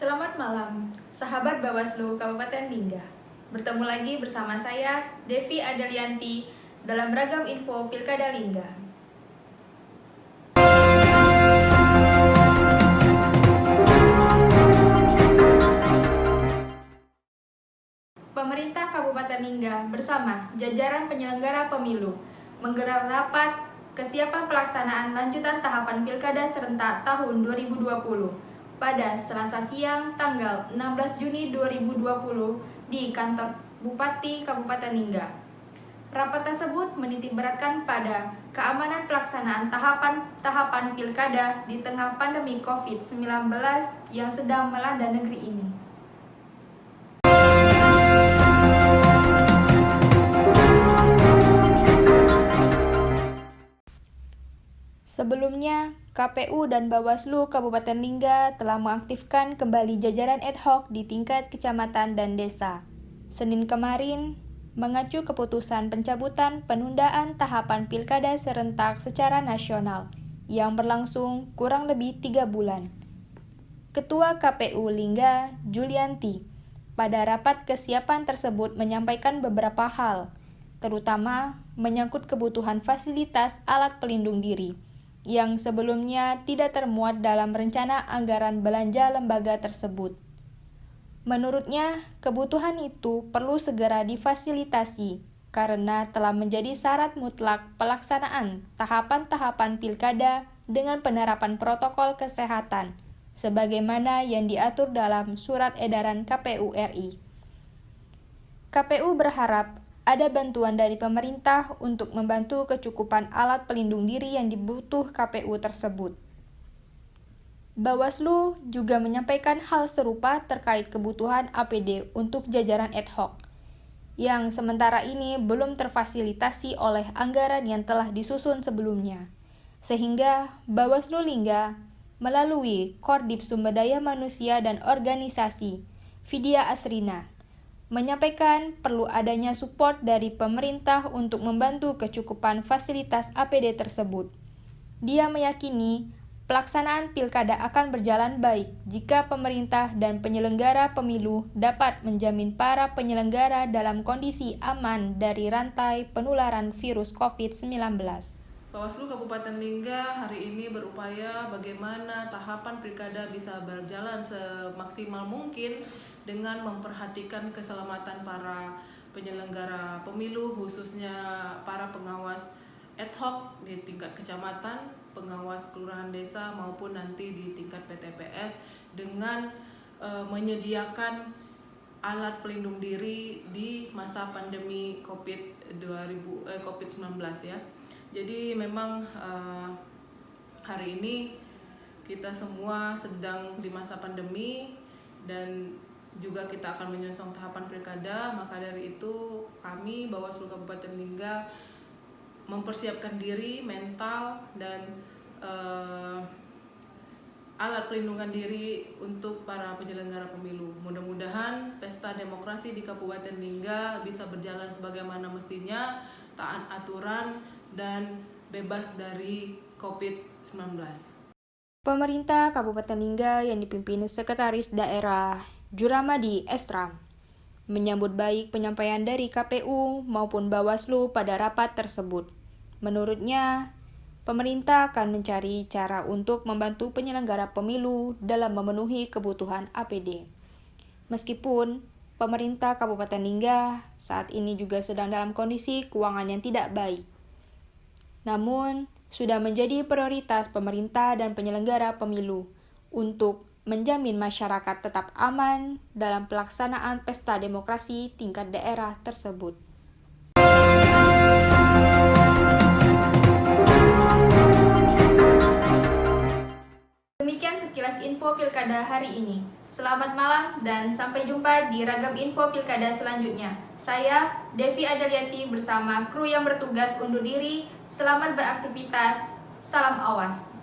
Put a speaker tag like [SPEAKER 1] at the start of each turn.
[SPEAKER 1] Selamat malam, sahabat Bawaslu Kabupaten Lingga. Bertemu lagi bersama saya, Devi Adelianti, dalam Ragam Info Pilkada Lingga. Pemerintah Kabupaten Lingga bersama jajaran penyelenggara pemilu menggelar rapat kesiapan pelaksanaan lanjutan tahapan Pilkada serentak tahun 2020 pada Selasa siang tanggal 16 Juni 2020 di kantor Bupati Kabupaten Lingga. Rapat tersebut menitikberatkan pada keamanan pelaksanaan tahapan Pilkada di tengah pandemi COVID-19 yang sedang melanda negeri ini. Sebelumnya, KPU dan Bawaslu Kabupaten Lingga telah mengaktifkan kembali jajaran ad hoc di tingkat kecamatan dan desa. Senin kemarin, mengacu keputusan pencabutan penundaan tahapan Pilkada serentak secara nasional yang berlangsung kurang lebih 3 bulan. Ketua KPU Lingga, Julianti, pada rapat kesiapan tersebut menyampaikan beberapa hal, terutama menyangkut kebutuhan fasilitas alat pelindung diri, yang sebelumnya tidak termuat dalam rencana anggaran belanja lembaga tersebut. Menurutnya, kebutuhan itu perlu segera difasilitasi karena telah menjadi syarat mutlak pelaksanaan tahapan-tahapan pilkada dengan penerapan protokol kesehatan, sebagaimana yang diatur dalam Surat Edaran KPU RI. KPU berharap ada bantuan dari pemerintah untuk membantu kecukupan alat pelindung diri yang dibutuh KPU tersebut. Bawaslu juga menyampaikan hal serupa terkait kebutuhan APD untuk jajaran ad hoc, yang sementara ini belum terfasilitasi oleh anggaran yang telah disusun sebelumnya. Sehingga Bawaslu Lingga melalui Kordip Sumber Daya Manusia dan Organisasi, Vidya Asrina, menyampaikan perlu adanya support dari pemerintah untuk membantu kecukupan fasilitas APD tersebut. Dia meyakini pelaksanaan pilkada akan berjalan baik jika pemerintah dan penyelenggara pemilu dapat menjamin para penyelenggara dalam kondisi aman dari rantai penularan virus COVID-19.
[SPEAKER 2] Bawaslu Kabupaten Lingga hari ini berupaya bagaimana tahapan pilkada bisa berjalan semaksimal mungkin dengan memperhatikan keselamatan para penyelenggara pemilu, khususnya para pengawas ad hoc di tingkat kecamatan, pengawas kelurahan desa maupun nanti di tingkat PTPS dengan menyediakan alat pelindung diri di masa pandemi COVID-19 ya. Jadi memang hari ini kita semua sedang di masa pandemi dan juga kita akan menyongsong tahapan pilkada. Maka dari itu kami Bawaslu Kabupaten Lingga mempersiapkan diri mental dan alat pelindungan diri untuk para penyelenggara pemilu. Mudah-mudahan pesta demokrasi di Kabupaten Lingga bisa berjalan sebagaimana mestinya, taat aturan dan bebas dari COVID-19.
[SPEAKER 1] Pemerintah Kabupaten Lingga yang dipimpin Sekretaris Daerah Juramadi Estram menyambut baik penyampaian dari KPU maupun Bawaslu pada rapat tersebut. Menurutnya, pemerintah akan mencari cara untuk membantu penyelenggara pemilu dalam memenuhi kebutuhan APD. Meskipun pemerintah Kabupaten Lingga saat ini juga sedang dalam kondisi keuangan yang tidak baik, namun sudah menjadi prioritas pemerintah dan penyelenggara pemilu untuk menjamin masyarakat tetap aman dalam pelaksanaan pesta demokrasi tingkat daerah tersebut. Demikian sekilas info pilkada hari ini. Selamat malam dan sampai jumpa di Ragam Info Pilkada selanjutnya. Saya, Devi Adelianti bersama kru yang bertugas undur diri. Selamat beraktivitas. Salam awas.